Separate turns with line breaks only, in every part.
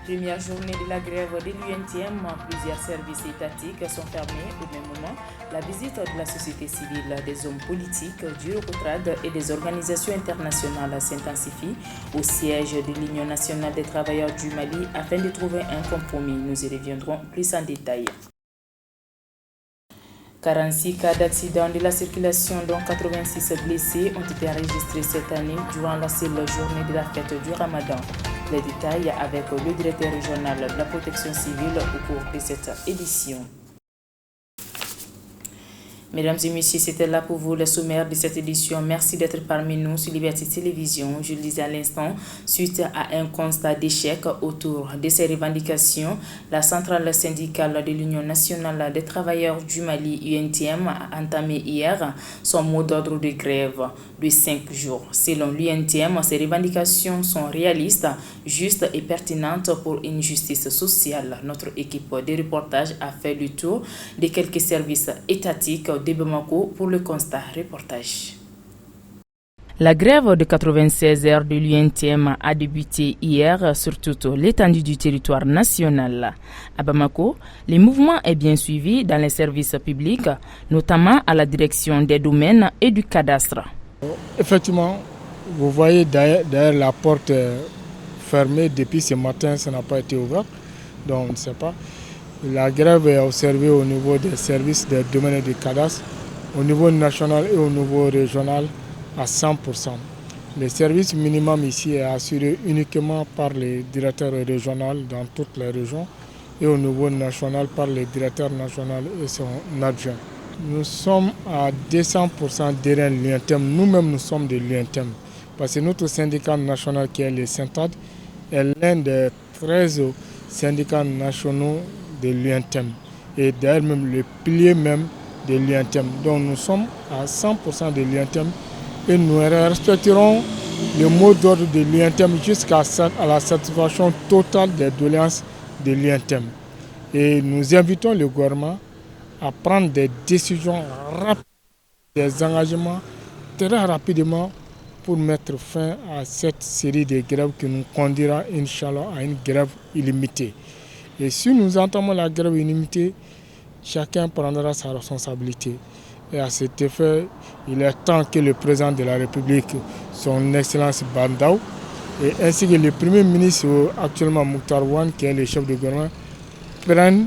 Première journée de la grève de l'UNTM, plusieurs services étatiques sont fermés au même moment. La visite de la société civile, des hommes politiques, du Eurocotrad et des organisations internationales s'intensifie au siège de l'Union nationale des travailleurs du Mali afin de trouver un compromis. Nous y reviendrons plus en détail. 46 cas d'accident de la circulation, dont 86 blessés, ont été enregistrés cette année durant la seule journée de la fête du Ramadan. Les détails avec le directeur régional de la protection civile au cours de cette édition. Mesdames et messieurs, c'était là pour vous le sommaire de cette édition. Merci d'être parmi nous sur Liberté Télévision. Je le disais à l'instant, suite à un constat d'échec autour de ces revendications, la centrale syndicale de l'Union nationale des travailleurs du Mali, UNTM, a entamé hier son mot d'ordre de grève de 5 jours. Selon l'UNTM, ces revendications sont réalistes, justes et pertinentes pour une justice sociale. Notre équipe de reportage a fait le tour de quelques services étatiques de Bamako pour le constat reportage. La grève de 96 heures de l'UNTM a débuté hier sur toute l'étendue du territoire national. À Bamako, le mouvement est bien suivi dans les services publics, notamment à la direction des domaines et du cadastre.
Effectivement, vous voyez derrière la porte fermée depuis ce matin, ça n'a pas été ouvert, donc on ne sait pas. La grève est observée au niveau des services des domaines et du cadastre, au niveau national et au niveau régional à 100%. Le service minimum ici est assuré uniquement par les directeurs régionaux dans toutes les régions et au niveau national par les directeurs nationaux et son adjoint. Nous sommes à 200% derrière l'UNTM. Nous-mêmes, nous sommes de l'UNTM. Parce que notre syndicat national qui est le Syntad est l'un des 13 syndicats nationaux de l'UNTM et d'ailleurs même le pilier même de l'UNTM. Donc nous sommes à 100% de l'UNTM et nous respecterons le mot d'ordre de l'UNTM jusqu'à la satisfaction totale des doléances de l'UNTM. Et nous invitons le gouvernement à prendre des décisions rapides, des engagements très rapidement pour mettre fin à cette série de grèves qui nous conduira, Inch'Allah, à une grève illimitée. Et si nous entamons la grève illimitée, chacun prendra sa responsabilité. Et à cet effet, il est temps que le président de la République, son Excellence Bandaou, et ainsi que le Premier ministre actuellement Mokhtar Ouane, qui est le chef de gouvernement, prennent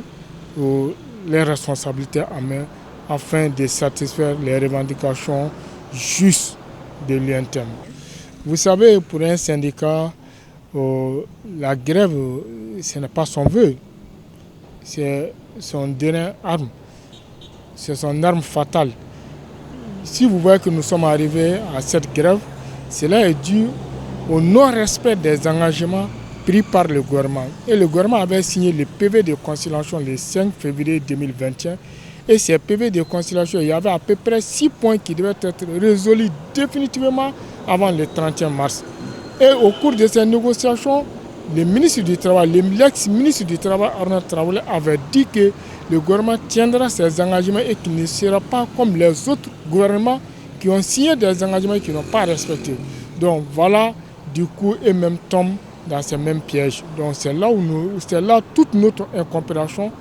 les responsabilités en main afin de satisfaire les revendications justes de l'UNTM. Vous savez, pour un syndicat, la grève, ce n'est pas son vœu, c'est son dernière arme, c'est son arme fatale. Si vous voyez que nous sommes arrivés à cette grève, cela est dû au non-respect des engagements pris par le gouvernement. Et le gouvernement avait signé le PV de conciliation le 5 février 2021. Et ces PV de conciliation, il y avait à peu près 6 points qui devaient être résolus définitivement avant le 31 mars. Et au cours de ces négociations, le ministre du Travail, l'ex-ministre du Travail, Arnaud Traoré, avait dit que le gouvernement tiendra ses engagements et qu'il ne sera pas comme les autres gouvernements qui ont signé des engagements et qui n'ont pas respecté. Donc voilà, du coup, eux-mêmes tombent dans ces mêmes pièges. Donc c'est là toute notre incompréhension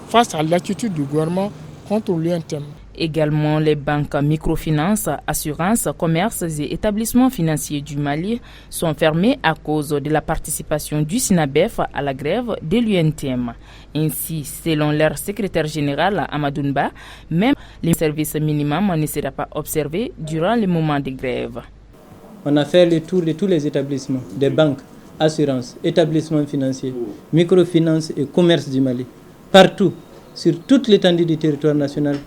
face à l'attitude du gouvernement contre l'UNTM.
Également, les banques microfinances, assurances, commerces et établissements financiers du Mali sont fermés à cause de la participation du SINABEF à la grève de l'UNTM. Ainsi, selon leur secrétaire général Amadounba, même les services minimums ne sera pas observé durant le moment de grève.
On a fait le tour de tous les établissements, des banques, assurances, établissements financiers, microfinances et commerces du Mali. Partout, sur toute l'étendue du territoire national,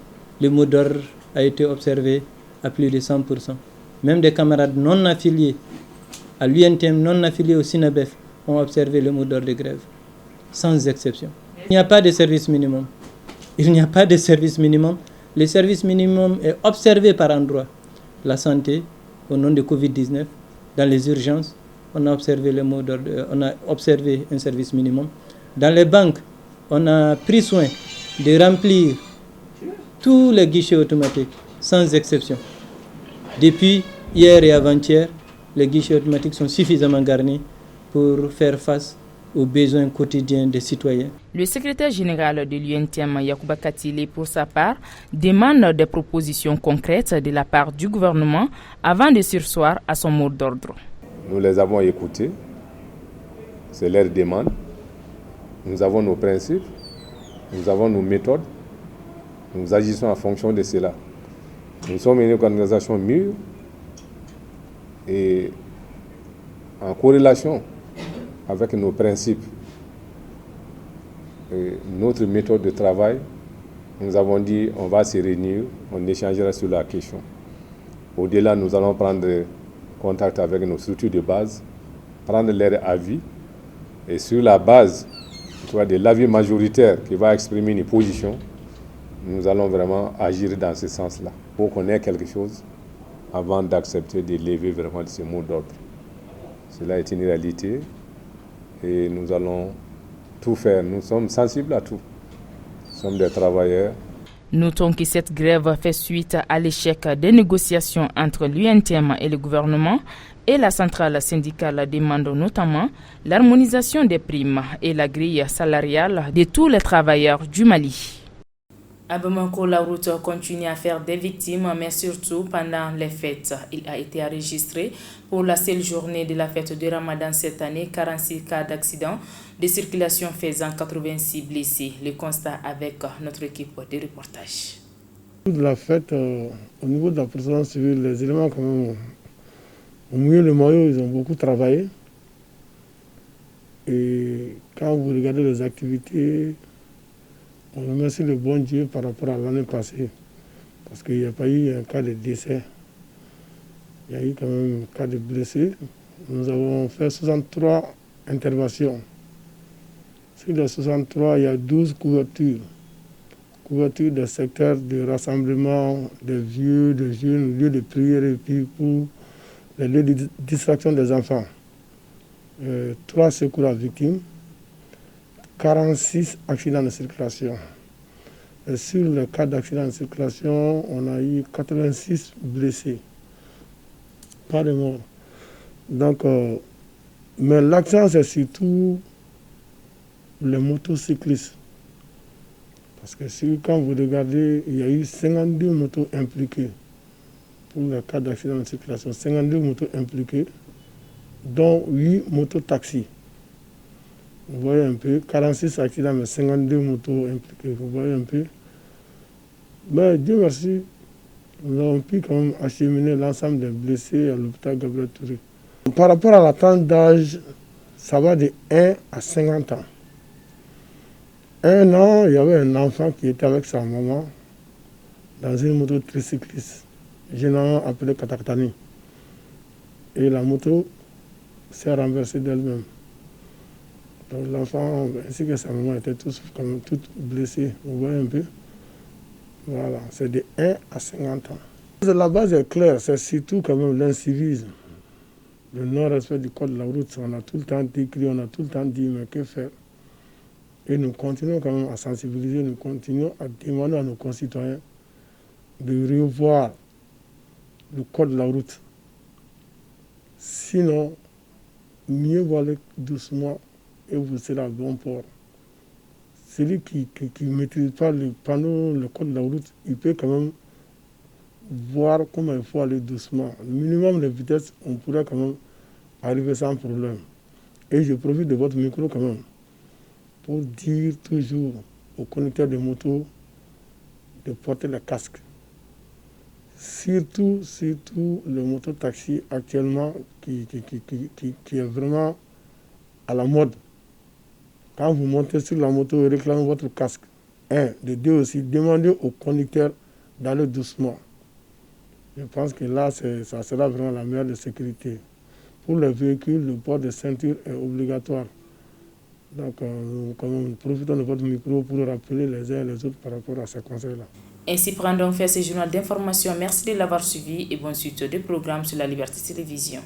le mot d'ordre a été observé à plus de 100%. Même des camarades non affiliés à l'UNTM, non affiliés au SINABEF, ont observé le mot d'ordre de grève, sans exception. Il n'y a pas de service minimum. Il n'y a pas de service minimum. Le service minimum est observé par endroits. La santé, au nom de Covid-19, dans les urgences, on a observé le mot d'ordre, on a observé un service minimum. Dans les banques, on a pris soin de remplir tous les guichets automatiques, sans exception. Depuis hier et avant-hier, les guichets automatiques sont suffisamment garnis pour faire face aux besoins quotidiens des citoyens.
Le secrétaire général de l'UNTM, Yacouba Katile, pour sa part, demande des propositions concrètes de la part du gouvernement avant de surseoir à son mot d'ordre.
Nous les avons écoutés, c'est leur demande. Nous avons nos principes, nous avons nos méthodes, nous agissons en fonction de cela. Nous sommes une organisation mûre et en corrélation avec nos principes et notre méthode de travail, nous avons dit on va se réunir, on échangera sur la question. Au-delà, nous allons prendre contact avec nos structures de base, prendre leur avis et sur la base de l'avis majoritaire qui va exprimer une position, nous allons vraiment agir dans ce sens-là pour qu'on ait quelque chose avant d'accepter de lever vraiment ce mot d'ordre. Cela est une réalité et nous allons tout faire. Nous sommes sensibles à tout. Nous sommes des travailleurs.
Notons que cette grève fait suite à l'échec des négociations entre l'UNTM et le gouvernement et la centrale syndicale demande notamment l'harmonisation des primes et la grille salariale de tous les travailleurs du Mali. À Bamako, la route continue à faire des victimes, mais surtout pendant les fêtes. Il a été enregistré pour la seule journée de la fête de Ramadan cette année, 46 cas d'accident de circulation faisant 86 blessés. Le constat avec notre équipe de reportage.
De la fête, au niveau de la protection civile, les éléments quand même, au mieux le maillot, ils ont beaucoup travaillé. Et quand vous regardez les activités, on remercie le bon Dieu par rapport à l'année passée, parce qu'il n'y a pas eu un cas de décès. Il y a eu quand même un cas de blessés. Nous avons fait 63 interventions. Sur les 63, il y a 12 couvertures. Couverture des secteurs de rassemblement des vieux, des jeunes, lieux de prière et puis pour les lieux de distraction des enfants. 3 secours à victimes. 46 accidents de circulation. Et sur le cas d'accident de circulation, on a eu 86 blessés. Pas de morts. Donc, mais l'accent, c'est surtout les motocyclistes. Parce que quand vous regardez, il y a eu 52 motos impliquées pour le cas d'accident de circulation. 52 motos impliquées, dont 8 motos-taxis. Vous voyez un peu, 46 accidents, mais 52 motos impliquées, vous voyez un peu. Mais Dieu merci, nous avons pu quand même acheminer l'ensemble des blessés à l'hôpital Gabriel Touré. Par rapport à la tranche d'âge, ça va de 1 à 50 ans. 1 an, il y avait un enfant qui était avec sa maman dans une moto tricycliste, généralement appelée Kataktani. Et la moto s'est renversée d'elle-même. Donc l'enfant ainsi que sa maman étaient tous blessés, vous voyez un peu. Voilà, c'est de 1 à 50 ans. La base est claire, c'est surtout quand même l'incivisme, le non-respect du code de la route. On a tout le temps décrit, on a tout le temps dit, mais que faire? Et nous continuons quand même à sensibiliser, nous continuons à demander à nos concitoyens de revoir le code de la route. Sinon, mieux vaut aller doucement et vous serez à bon port. Celui qui ne maîtrise pas le panneau, le code de la route, il peut quand même voir comment il faut aller doucement. Le minimum de vitesse, on pourrait quand même arriver sans problème. Et je profite de votre micro quand même pour dire toujours aux conducteurs de moto de porter le casque. Surtout le moto-taxi actuellement qui est vraiment à la mode. Quand vous montez sur la moto, réclamez votre casque. 1. De 2 aussi, demandez au conducteur d'aller doucement. Je pense que là, ça sera vraiment la meilleure de sécurité. Pour les véhicules, le port de ceinture est obligatoire. Donc, nous profitons de votre micro pour rappeler les uns et les autres par rapport à ces conseils-là.
Ainsi prend donc fait ce journal d'information. Merci de l'avoir suivi et bonne suite des programmes sur la Liberté Télévision.